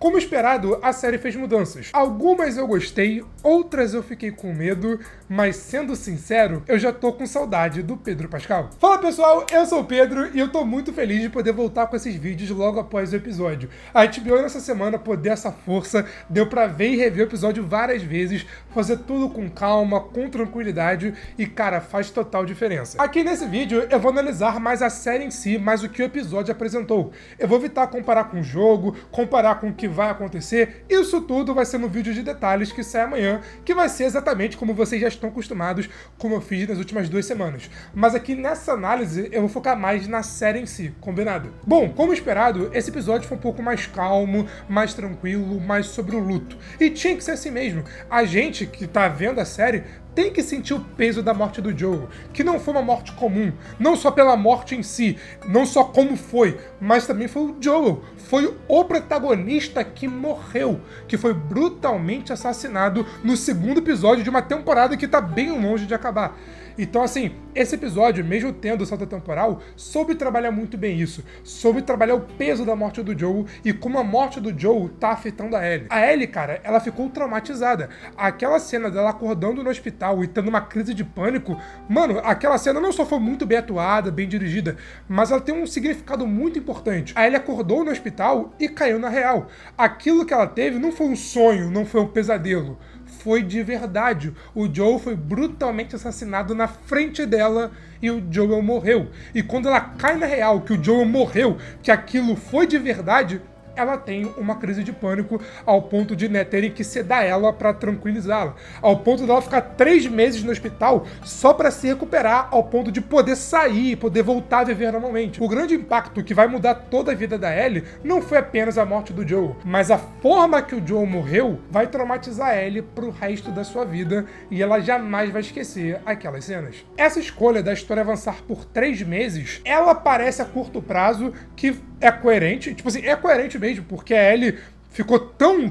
Como esperado, a série fez mudanças. Algumas eu gostei, outras eu fiquei com medo, mas sendo sincero, eu já tô com saudade do Pedro Pascal. Fala pessoal, eu sou o Pedro e eu tô muito feliz de poder voltar com esses vídeos logo após o episódio. A HBO nessa semana poder essa força, deu pra ver e rever o episódio várias vezes, fazer tudo com calma, com tranquilidade e cara, faz total diferença. Aqui nesse vídeo eu vou analisar mais a série em si, mais o que o episódio apresentou. Eu vou evitar comparar com o jogo, comparar com o que vai acontecer, isso tudo vai ser no vídeo de detalhes que sai amanhã, que vai ser exatamente como vocês já estão acostumados, como eu fiz nas últimas 2 semanas. Mas aqui nessa análise eu vou focar mais na série em si, combinado? Bom, como esperado, esse episódio foi um pouco mais calmo, mais tranquilo, mais sobre o luto. E tinha que ser assim mesmo. A gente que tá vendo a série tem que sentir o peso da morte do Joel, que não foi uma morte comum, não só pela morte em si, não só como foi, mas também foi o Joel, foi o protagonista que morreu, que foi brutalmente assassinado no segundo episódio de uma temporada que tá bem longe de acabar. Então assim, esse episódio, mesmo tendo salto temporal, soube trabalhar muito bem isso, soube trabalhar o peso da morte do Joel e como a morte do Joel tá afetando a Ellie. A Ellie, cara, ela ficou traumatizada. Aquela cena dela acordando no hospital e tendo uma crise de pânico, mano, aquela cena não só foi muito bem atuada, bem dirigida, mas ela tem um significado muito importante. A Ellie acordou no hospital e caiu na real. Aquilo que ela teve não foi um sonho, não foi um pesadelo. Foi de verdade. O Joel foi brutalmente assassinado na frente dela e o Joel morreu. E quando ela cai na real que o Joel morreu, que aquilo foi de verdade, ela tem uma crise de pânico ao ponto de terem que sedar ela pra tranquilizá-la. Ao ponto dela ficar 3 meses no hospital só pra se recuperar, ao ponto de poder sair e poder voltar a viver normalmente. O grande impacto que vai mudar toda a vida da Ellie não foi apenas a morte do Joel, mas a forma que o Joel morreu vai traumatizar a Ellie pro resto da sua vida e ela jamais vai esquecer aquelas cenas. Essa escolha da história avançar por 3 meses, ela parece a curto prazo que é coerente, tipo assim, é coerente mesmo, porque a Ellie ficou tão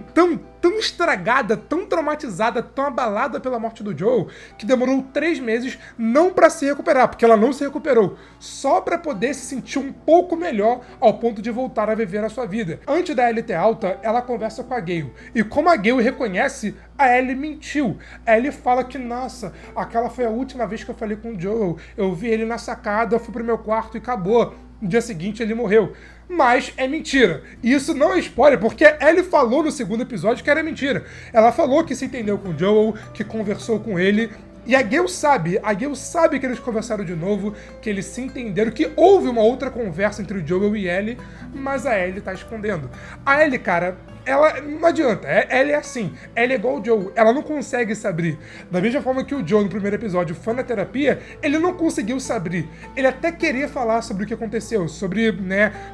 estragada, tão traumatizada, tão abalada pela morte do Joel, que demorou 3 meses não pra se recuperar, porque ela não se recuperou, só pra poder se sentir um pouco melhor ao ponto de voltar a viver a sua vida. Antes da Ellie ter alta, ela conversa com a Gale, e como a Gale reconhece, a Ellie mentiu. A Ellie fala que, nossa, aquela foi a última vez que eu falei com o Joel, eu vi ele na sacada, eu fui pro meu quarto e acabou. No dia seguinte ele morreu. Mas é mentira. E isso não é spoiler, porque a Ellie falou no segundo episódio que era mentira. Ela falou que se entendeu com o Joel, que conversou com ele. E a Gale sabe que eles conversaram de novo, que eles se entenderam, que houve uma outra conversa entre o Joel e Ellie, mas a Ellie tá escondendo. A Ellie, cara, ela não adianta, ela é assim, ela é igual o Joel, ela não consegue se abrir. Da mesma forma que o Joel no primeiro episódio foi na terapia, ele não conseguiu se abrir. Ele até queria falar sobre o que aconteceu, sobre,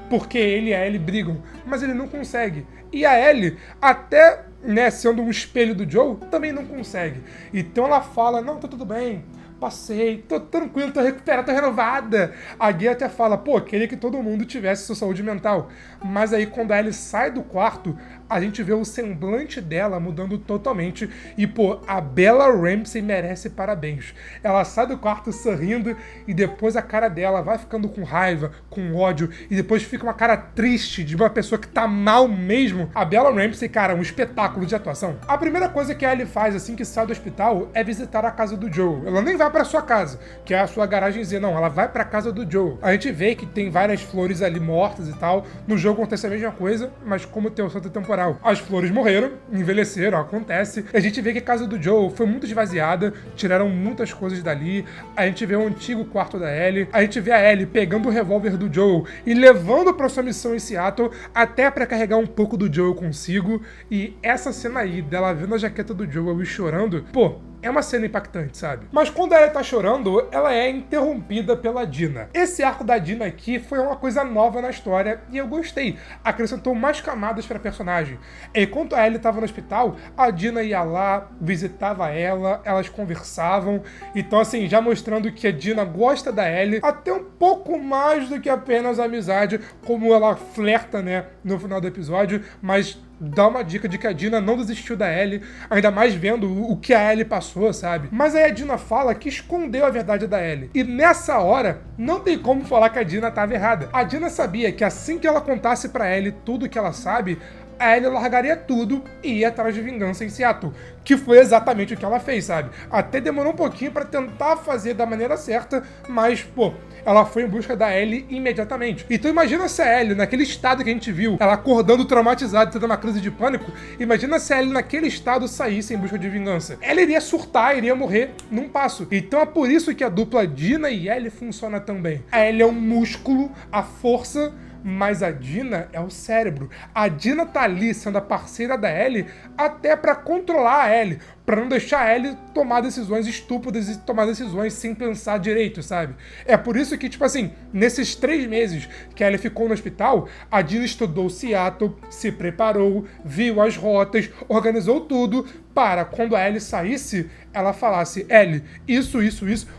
porque ele e a Ellie brigam, mas ele não consegue. E a Ellie, até sendo um espelho do Joel, também não consegue. Então ela fala, não, tá tudo bem, passei, tô tranquilo, tô recuperada, tô renovada. A Gale até fala, pô, queria que todo mundo tivesse sua saúde mental. Mas aí quando a Ellie sai do quarto, a gente vê o semblante dela mudando totalmente. E, pô, a Bella Ramsey merece parabéns. Ela sai do quarto sorrindo e depois a cara dela vai ficando com raiva, com ódio, e depois fica uma cara triste de uma pessoa que tá mal mesmo. A Bella Ramsey, cara, um espetáculo de atuação. A primeira coisa que a Ellie faz assim que sai do hospital é visitar a casa do Joel. Ela nem vai pra sua casa, que é a sua garagemzinha, não, ela vai pra casa do Joel. A gente vê que tem várias flores ali mortas e tal. No jogo acontece a mesma coisa, mas como tem o salto temporal, as flores morreram, envelheceram, acontece. A gente vê que a casa do Joel foi muito esvaziada, tiraram muitas coisas dali. A gente vê o antigo quarto da Ellie. A gente vê a Ellie pegando o revólver do Joel e levando pra sua missão em Seattle, até pra carregar um pouco do Joel consigo. E essa cena aí, dela vendo a jaqueta do Joel e chorando, pô, é uma cena impactante, sabe? Mas quando ela tá chorando, ela é interrompida pela Dina. Esse arco da Dina aqui foi uma coisa nova na história e eu gostei. Acrescentou mais camadas pra personagem. Enquanto a Ellie tava no hospital, a Dina ia lá, visitava ela, elas conversavam. Então assim, já mostrando que a Dina gosta da Ellie, até um pouco mais do que apenas a amizade, como ela flerta, no final do episódio, mas dá uma dica de que a Dina não desistiu da Ellie, ainda mais vendo o que a Ellie passou, sabe? Mas aí a Dina fala que escondeu a verdade da Ellie. E nessa hora, não tem como falar que a Dina estava errada. A Dina sabia que assim que ela contasse pra Ellie tudo que ela sabe, a Ellie largaria tudo e ia atrás de vingança em Seattle, que foi exatamente o que ela fez, sabe? Até demorou um pouquinho pra tentar fazer da maneira certa, mas, pô, ela foi em busca da Ellie imediatamente. Então imagina se a Ellie, naquele estado que a gente viu, ela acordando traumatizada, tendo uma crise de pânico, imagina se a Ellie naquele estado saísse em busca de vingança. Ela iria surtar, iria morrer num passo. Então é por isso que a dupla Dina e Ellie funciona tão bem. A Ellie é o músculo, a força, mas a Dina é o cérebro. A Dina tá ali sendo a parceira da Ellie até pra controlar a Ellie, pra não deixar a Ellie tomar decisões estúpidas e tomar decisões sem pensar direito, sabe? É por isso que, tipo assim, nesses 3 meses que a Ellie ficou no hospital, a Dina estudou Seattle, se preparou, viu as rotas, organizou tudo para, quando a Ellie saísse, ela falasse: Ellie, isso,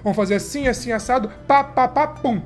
vamos fazer assim, assim, assado, pá, pá, pá, pum.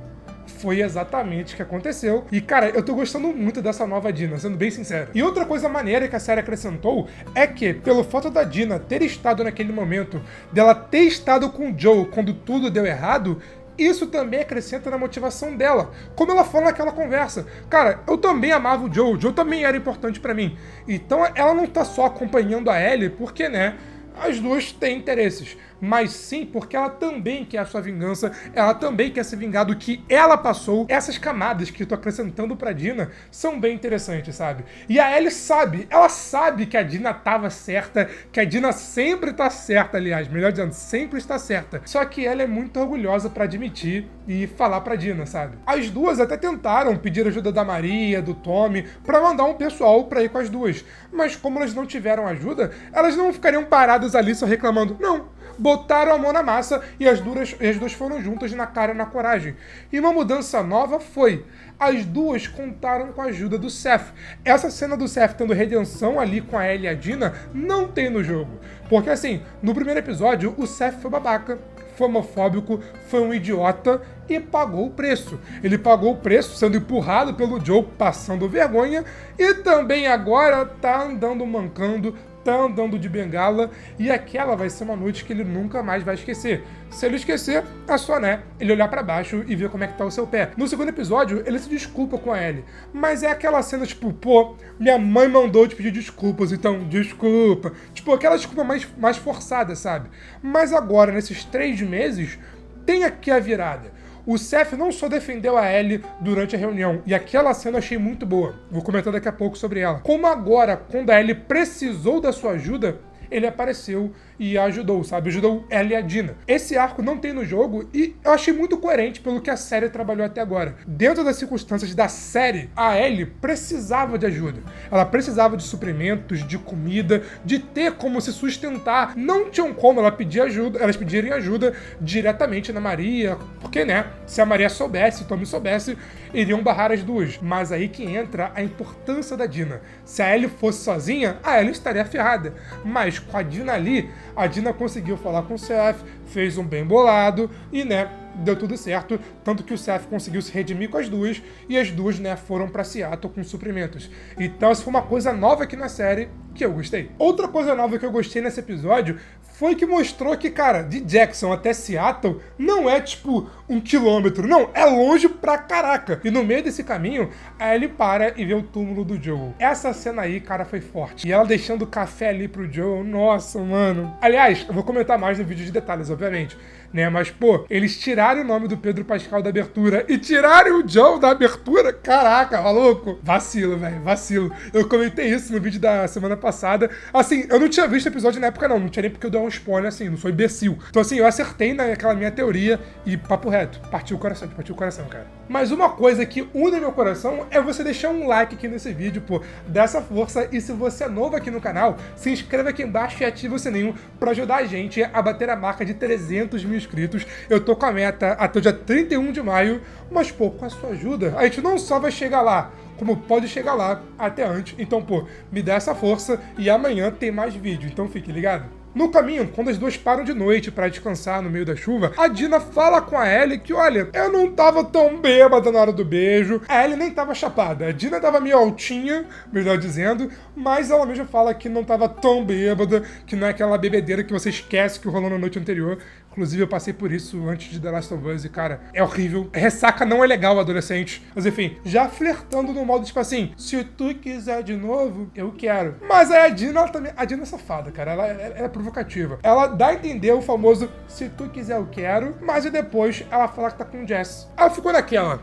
Foi exatamente o que aconteceu. E, cara, eu tô gostando muito dessa nova Dina, sendo bem sincero. E outra coisa maneira que a série acrescentou é que, pelo fato da Dina ter estado naquele momento, dela ter estado com o Joe quando tudo deu errado, isso também acrescenta na motivação dela. Como ela falou naquela conversa: cara, eu também amava o Joe também era importante pra mim. Então ela não tá só acompanhando a Ellie porque, né, as duas têm interesses, mas sim porque ela também quer a sua vingança, ela também quer se vingar do que ela passou. Essas camadas que eu tô acrescentando pra Dina são bem interessantes, sabe? E a Ellie sabe, ela sabe que a Dina tava certa, que a Dina sempre tá certa, aliás, melhor dizendo, sempre está certa. Só que ela é muito orgulhosa pra admitir e falar pra Dina, sabe? As duas até tentaram pedir ajuda da Maria, do Tommy, pra mandar um pessoal pra ir com as duas, mas como elas não tiveram ajuda, elas não ficariam paradas ali só reclamando, não. Botaram a mão na massa e as duas foram juntas na cara e na coragem. E uma mudança nova foi: as duas contaram com a ajuda do Seth. Essa cena do Seth tendo redenção ali com a Ellie e a Dina não tem no jogo. Porque assim, no primeiro episódio, o Seth foi babaca, foi homofóbico, foi um idiota e pagou o preço. Ele pagou o preço sendo empurrado pelo Joe, passando vergonha, e também agora tá andando mancando, tá andando de bengala, e aquela vai ser uma noite que ele nunca mais vai esquecer. Se ele esquecer, é só, né, ele olhar pra baixo e ver como é que tá o seu pé. No segundo episódio, ele se desculpa com a Ellie, mas é aquela cena tipo, pô, minha mãe mandou te pedir desculpas, então desculpa. Tipo, aquela desculpa mais forçada, sabe? Mas agora, nesses 3 meses, tem aqui a virada. O Seth não só defendeu a Ellie durante a reunião, e aquela cena eu achei muito boa, vou comentar daqui a pouco sobre ela, como agora, quando a Ellie precisou da sua ajuda, ele apareceu e a ajudou, sabe? Ajudou ela e a Dina. Esse arco não tem no jogo e eu achei muito coerente pelo que a série trabalhou até agora. Dentro das circunstâncias da série, a Ellie precisava de ajuda. Ela precisava de suprimentos, de comida, de ter como se sustentar. Não tinham como elas pedirem ajuda diretamente na Maria, porque, né, se a Maria soubesse, se o Tommy soubesse, iriam barrar as duas. Mas aí que entra a importância da Dina. Se a Ellie fosse sozinha, a Ellie estaria ferrada. Mas com a Dina ali, a Dina conseguiu falar com o Seth, fez um bem bolado e, né, deu tudo certo, tanto que o Seth conseguiu se redimir com as duas e as duas, né, foram pra Seattle com suprimentos. Então essa foi uma coisa nova aqui na série que eu gostei. Outra coisa nova que eu gostei nesse episódio foi que mostrou que, cara, de Jackson até Seattle não é tipo 1 quilômetro, não, é longe pra caraca. E no meio desse caminho, a Ellie para e vê o túmulo do Joel. Essa cena aí, cara, foi forte. E ela deixando o café ali pro Joel, nossa, mano. Aliás, eu vou comentar mais no vídeo de detalhes, obviamente, né, mas, pô, eles tiraram o nome do Pedro Pascal da abertura e tiraram o Joel da abertura, caraca, maluco. Vacilo, velho, vacilo. Eu comentei isso no vídeo da semana passada. Assim, eu não tinha visto o episódio na época, não tinha nem porque eu dei um spoiler, assim, não sou imbecil. Então, assim, eu acertei naquela minha teoria e papo reto, partiu o coração, cara. Mas uma coisa que une meu coração é você deixar um like aqui nesse vídeo, pô, dá essa força, e se você é novo aqui no canal, se inscreva aqui embaixo e ative o sininho pra ajudar a gente a bater a marca de 300 mil inscritos. Eu tô com a meta até o dia 31 de maio, mas, pô, com a sua ajuda, a gente não só vai chegar lá, como pode chegar lá até antes. Então, pô, me dá essa força e amanhã tem mais vídeo, então fique ligado. No caminho, quando as duas param de noite pra descansar no meio da chuva, a Dina fala com a Ellie que, olha, eu não tava tão bêbada na hora do beijo. A Ellie nem tava chapada, a Dina tava meio altinha, melhor dizendo, mas ela mesma fala que não tava tão bêbada, que não é aquela bebedeira que você esquece que rolou na noite anterior. Inclusive, eu passei por isso antes de The Last of Us e, cara, é horrível. Ressaca não é legal, adolescente. Mas, enfim, já flertando no modo, tipo assim, se tu quiser de novo, eu quero. Mas aí a Dina, ela também... A Dina é safada, cara. Ela é provocativa. Ela dá a entender o famoso, se tu quiser, eu quero. Mas e depois, ela fala que tá com o Jess. Ela ficou naquela...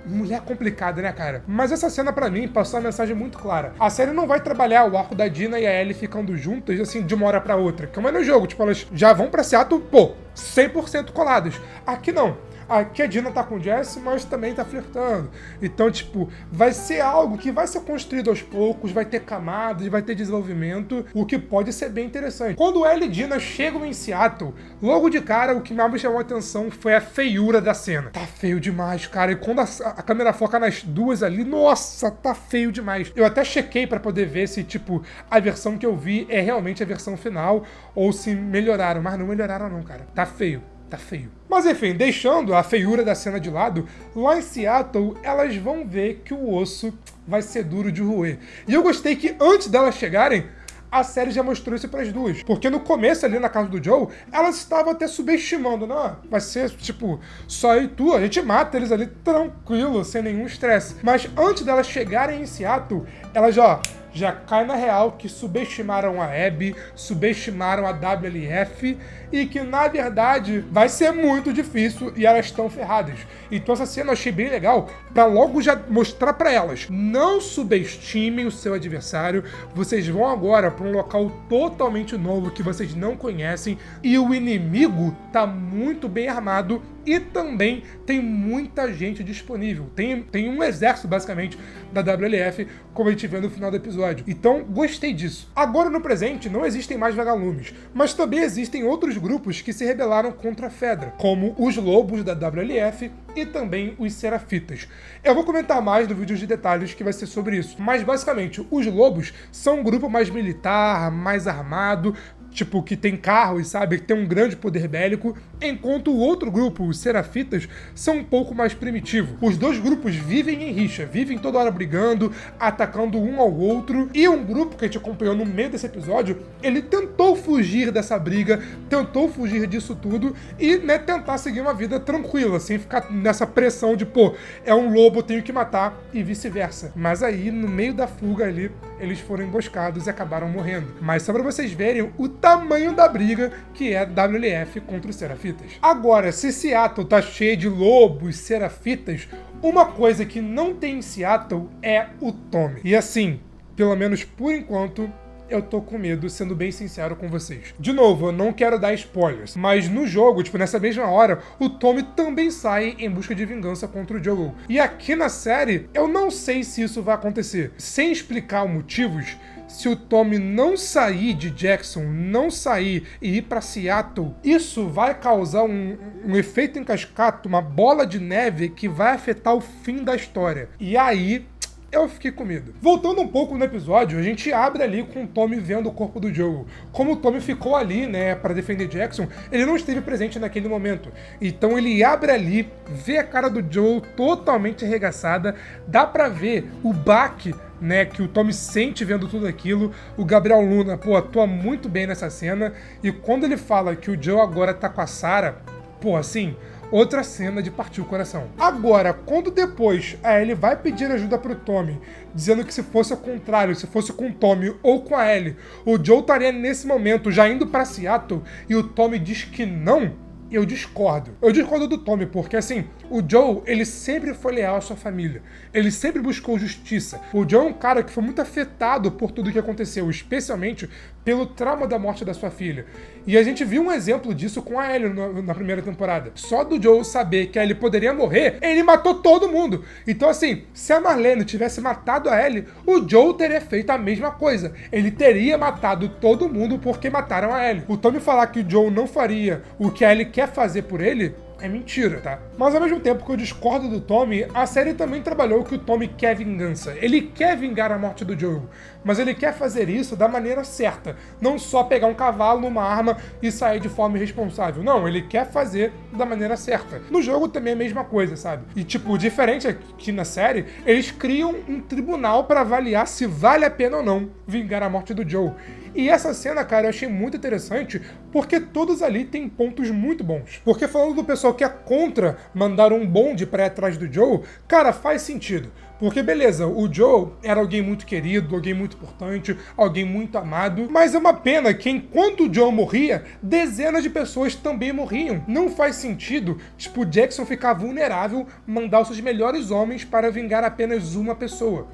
Mulher complicada, né, cara? Mas essa cena, pra mim, passou uma mensagem muito clara. A série não vai trabalhar o arco da Dina e a Ellie ficando juntas, assim, de uma hora pra outra. Como é no jogo, tipo, elas já vão pra Seattle, pô, 100% coladas. Aqui não. Aqui a Dina tá com o Jesse, mas também tá flertando. Então, tipo, vai ser algo que vai ser construído aos poucos, vai ter camadas, vai ter desenvolvimento, o que pode ser bem interessante. Quando Ellie e Dina chegam em Seattle, logo de cara, o que mais me chamou a atenção foi a feiura da cena. Tá feio demais, cara. E quando a câmera foca nas duas ali, nossa, tá feio demais. Eu até chequei pra poder ver se, tipo, a versão que eu vi é realmente a versão final ou se melhoraram. Mas não melhoraram não, cara. Tá feio. Tá feio. Mas enfim, deixando a feiura da cena de lado, lá em Seattle, elas vão ver que o osso vai ser duro de roer. E eu gostei que antes delas chegarem, a série já mostrou isso pras duas. Porque no começo, ali na casa do Joe, elas estavam até subestimando. Não, vai ser, tipo, só eu e tu. A gente mata eles ali tranquilo, sem nenhum estresse. Mas antes delas chegarem em Seattle, elas já cai na real que subestimaram a Abby, subestimaram a WLF e que, na verdade, vai ser muito difícil e elas estão ferradas. Então essa cena eu achei bem legal pra logo já mostrar pra elas: não subestimem o seu adversário, vocês vão agora pra um local totalmente novo que vocês não conhecem e o inimigo tá muito bem armado e também tem muita gente disponível. Tem um exército, basicamente, da WLF, como a gente vê no final do episódio. Então, gostei disso. Agora, no presente, não existem mais vagalumes, mas também existem outros grupos que se rebelaram contra a Fedra, como os Lobos da WLF e também os Serafitas. Eu vou comentar mais no vídeo de detalhes que vai ser sobre isso, mas basicamente, os Lobos são um grupo mais militar, mais armado, tipo, que tem carros, sabe? Que tem um grande poder bélico, enquanto o outro grupo, os Serafitas, são um pouco mais primitivos. Os dois grupos vivem em rixa, vivem toda hora brigando, atacando um ao outro, e um grupo que a gente acompanhou no meio desse episódio, ele tentou fugir dessa briga, tentou fugir disso tudo e, né, tentar seguir uma vida tranquila, sem ficar nessa pressão de, pô, é um lobo, eu tenho que matar, e vice-versa. Mas aí, no meio da fuga ali, eles foram emboscados e acabaram morrendo. Mas só pra vocês verem o tamanho da briga que é WLF contra os Serafitas. Agora, se Seattle tá cheio de lobos, Serafitas, uma coisa que não tem em Seattle é o Tommy. E assim, pelo menos por enquanto, eu tô com medo, sendo bem sincero com vocês. De novo, eu não quero dar spoilers, mas no jogo, tipo, nessa mesma hora, o Tommy também sai em busca de vingança contra o Joel. E aqui na série, eu não sei se isso vai acontecer. Sem explicar os motivos, se o Tommy não sair de Jackson, não sair e ir pra Seattle, isso vai causar um efeito em cascata, uma bola de neve que vai afetar o fim da história. E aí, eu fiquei com medo. Voltando um pouco no episódio, a gente abre ali com o Tommy vendo o corpo do Joel. Como o Tommy ficou ali, né, pra defender Jackson, ele não esteve presente naquele momento. Então ele abre ali, vê a cara do Joel totalmente arregaçada, dá pra ver o baque, né, que o Tommy sente vendo tudo aquilo. O Gabriel Luna, pô, atua muito bem nessa cena. E quando ele fala que o Joel agora tá com a Sarah, pô, assim, outra cena de partir o coração. Agora, quando depois a Ellie vai pedir ajuda pro Tommy, dizendo que se fosse ao contrário, se fosse com o Tommy ou com a Ellie, o Joel estaria nesse momento já indo pra Seattle, e o Tommy diz que não, eu discordo. Eu discordo do Tommy, porque assim, o Joel, ele sempre foi leal à sua família. Ele sempre buscou justiça. O Joel é um cara que foi muito afetado por tudo que aconteceu, especialmente pelo trauma da morte da sua filha. E a gente viu um exemplo disso com a Ellie na primeira temporada. Só do Joel saber que a Ellie poderia morrer, ele matou todo mundo. Então assim, se a Marlene tivesse matado a Ellie, o Joel teria feito a mesma coisa. Ele teria matado todo mundo porque mataram a Ellie. O Tommy falar que o Joel não faria o que a Ellie quer fazer por ele é mentira, tá? Mas ao mesmo tempo que eu discordo do Tommy, a série também trabalhou que o Tommy quer vingança. Ele quer vingar a morte do Joel, mas ele quer fazer isso da maneira certa. Não só pegar um cavalo, uma arma e sair de forma irresponsável. Não, ele quer fazer da maneira certa. No jogo também é a mesma coisa, sabe? E tipo, diferente aqui na série, eles criam um tribunal pra avaliar se vale a pena ou não vingar a morte do Joel. E essa cena, cara, eu achei muito interessante, porque todos ali têm pontos muito bons. Porque falando do pessoal que é contra mandar um bonde pra ir atrás do Joe, cara, faz sentido. Porque, beleza, o Joe era alguém muito querido, alguém muito importante, alguém muito amado, mas é uma pena que enquanto o Joe morria, dezenas de pessoas também morriam. Não faz sentido, tipo, o Jackson ficar vulnerável, mandar os seus melhores homens para vingar apenas uma pessoa.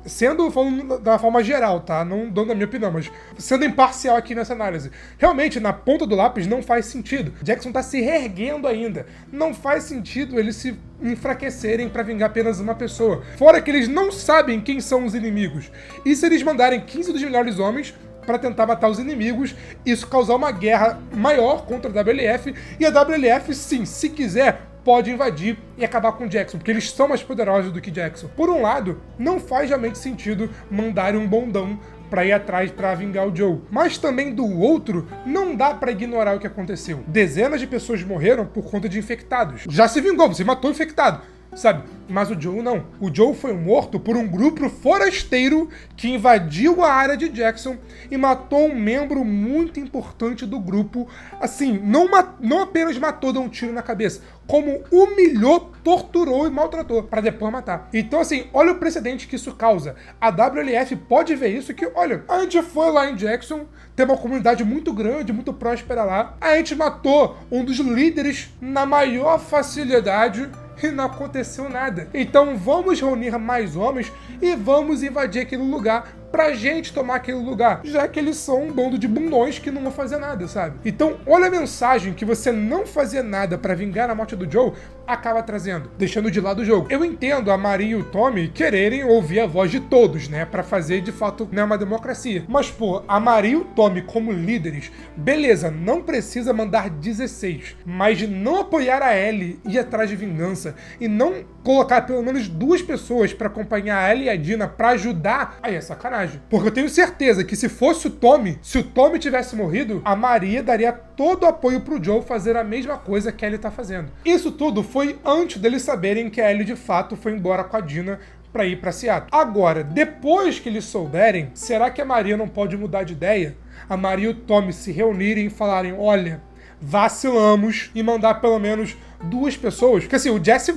Falando da forma geral, tá? Não dando a minha opinião, mas sendo imparcial aqui nessa análise. Realmente, na ponta do lápis, não faz sentido. Jackson tá se reerguendo ainda. Não faz sentido eles se enfraquecerem para vingar apenas uma pessoa. Fora que eles não sabem quem são os inimigos. E se eles mandarem 15 dos melhores homens para tentar matar os inimigos, isso causar uma guerra maior contra a WLF, e a WLF, sim, se quiser, pode invadir e acabar com Jackson, porque eles são mais poderosos do que Jackson. Por um lado, não faz realmente sentido mandarem um bondão pra ir atrás pra vingar o Joe. Mas também do outro, não dá pra ignorar o que aconteceu. Dezenas de pessoas morreram por conta de infectados. Já se vingou, você matou o infectado, sabe? Mas o Joe não. O Joe foi morto por um grupo forasteiro que invadiu a área de Jackson e matou um membro muito importante do grupo. Assim, não apenas matou, deu um tiro na cabeça, como humilhou, torturou e maltratou, para depois matar. Então, assim, olha o precedente que isso causa. A WLF pode ver isso, que, olha, a gente foi lá em Jackson, tem uma comunidade muito grande, muito próspera lá, a gente matou um dos líderes na maior facilidade e não aconteceu nada. Então vamos reunir mais homens e vamos invadir aquele lugar pra gente tomar aquele lugar, já que eles são um bando de bundões que não vão fazer nada, sabe? Então, olha a mensagem que você não fazer nada pra vingar a morte do Joe acaba trazendo, deixando de lado o jogo. Eu entendo a Maria e o Tommy quererem ouvir a voz de todos, né, pra fazer, de fato, né, uma democracia. Mas, pô, a Maria e o Tommy como líderes, beleza, não precisa mandar 16, mas não apoiar a Ellie e ir atrás de vingança, e não colocar pelo menos 2 pessoas pra acompanhar a Ellie e a Dina pra ajudar, aí é sacanagem. Porque eu tenho certeza que se fosse o Tommy, se o Tommy tivesse morrido, a Maria daria todo o apoio pro Joe fazer a mesma coisa que a Ellie tá fazendo. Isso tudo foi antes deles saberem que a Ellie de fato foi embora com a Dina pra ir pra Seattle. Agora, depois que eles souberem, será que a Maria não pode mudar de ideia? A Maria e o Tommy se reunirem e falarem, olha, vacilamos, e mandar pelo menos 2 pessoas, porque assim, o Jesse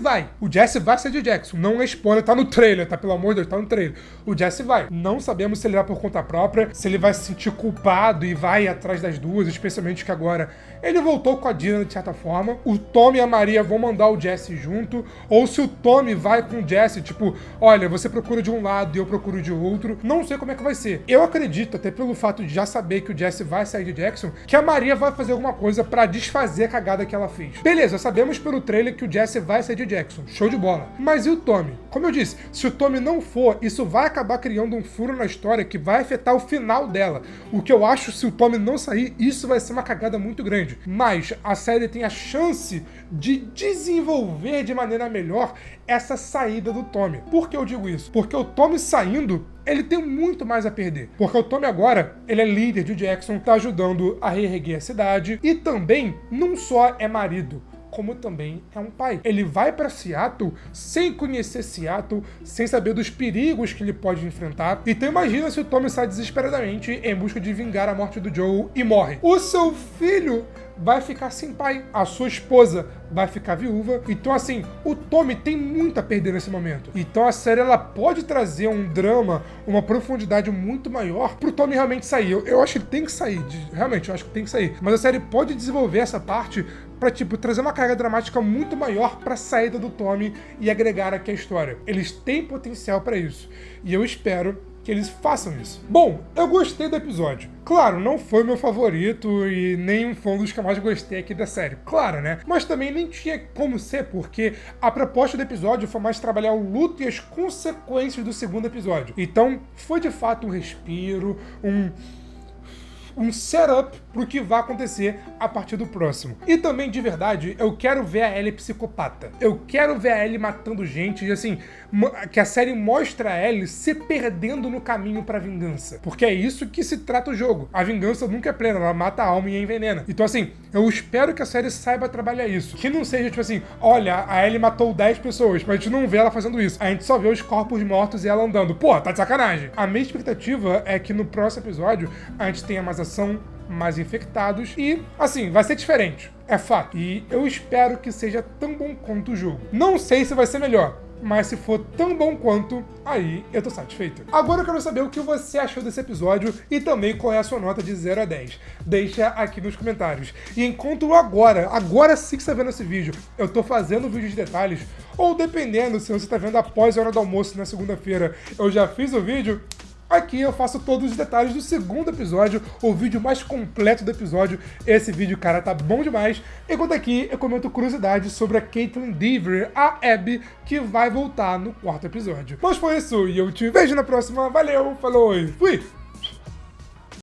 vai ser de Jackson, não é spoiler, tá no trailer, tá? Pelo amor de Deus, tá no trailer. O Jesse vai. Não sabemos se ele vai por conta própria, se ele vai se sentir culpado e vai atrás das 2, especialmente que agora ele voltou com a Dina de certa forma. O Tommy e a Maria vão mandar o Jesse junto, ou se o Tommy vai com o Jesse, tipo, olha, você procura de um lado e eu procuro de outro. Não sei como é que vai ser. Eu acredito, até pelo fato de já saber que o Jesse vai sair de Jackson, que a Maria vai fazer alguma coisa pra desfazer a cagada que ela fez. Beleza, sabemos pelo trailer que o Jesse vai sair de Jackson. Show de bola. Mas e o Tommy? Como eu disse, se o Tommy não for, isso vai acabar criando um furo na história que vai afetar o final dela. O que eu acho, se o Tommy não sair, isso vai ser uma cagada muito grande. Mas a série tem a chance de desenvolver de maneira melhor essa saída do Tommy. Por que eu digo isso? Porque o Tommy saindo, ele tem muito mais a perder. Porque o Tommy agora, ele é líder de Jackson, tá ajudando a reerguer a cidade e também não só é marido, como também é um pai. Ele vai pra Seattle sem conhecer Seattle, sem saber dos perigos que ele pode enfrentar. Então imagina se o Tommy sai desesperadamente em busca de vingar a morte do Joe e morre. O seu filho vai ficar sem pai. A sua esposa vai ficar viúva. Então, assim, o Tommy tem muito a perder nesse momento. Então a série, ela pode trazer um drama, uma profundidade muito maior pro Tommy realmente sair. Eu acho que ele tem que sair. Realmente, eu acho que tem que sair. Mas a série pode desenvolver essa parte pra, tipo, trazer uma carga dramática muito maior pra saída do Tommy e agregar aqui a história. Eles têm potencial pra isso. E eu espero que eles façam isso. Bom, eu gostei do episódio. Claro, não foi meu favorito e nem foi um dos que eu mais gostei aqui da série. Claro, né? Mas também nem tinha como ser, porque a proposta do episódio foi mais trabalhar o luto e as consequências do segundo episódio. Então, foi de fato um respiro, um setup pro que vai acontecer a partir do próximo. E também, de verdade, eu quero ver a Ellie psicopata. Eu quero ver a Ellie matando gente e, assim, que a série mostra a Ellie se perdendo no caminho pra vingança. Porque é isso que se trata o jogo. A vingança nunca é plena, ela mata a alma e envenena. Então, assim, eu espero que a série saiba trabalhar isso. Que não seja, tipo assim, olha, a Ellie matou 10 pessoas, mas a gente não vê ela fazendo isso. A gente só vê os corpos mortos e ela andando. Pô, tá de sacanagem. A minha expectativa é que no próximo episódio a gente tenha mais são mais infectados e, assim, vai ser diferente, é fato. E eu espero que seja tão bom quanto o jogo. Não sei se vai ser melhor, mas se for tão bom quanto, aí eu tô satisfeito. Agora eu quero saber o que você achou desse episódio e também qual é a sua nota de 0 a 10. Deixa aqui nos comentários. E enquanto agora sim que você tá vendo esse vídeo, eu tô fazendo vídeo de detalhes, ou dependendo se você tá vendo após a hora do almoço na segunda-feira, eu já fiz o vídeo. Aqui eu faço todos os detalhes do segundo episódio, o vídeo mais completo do episódio. Esse vídeo, cara, tá bom demais. Enquanto aqui eu comento curiosidades sobre a Caitlyn Dever, a Abby, que vai voltar no quarto episódio. Mas foi isso, e eu te vejo na próxima. Valeu, falou e fui!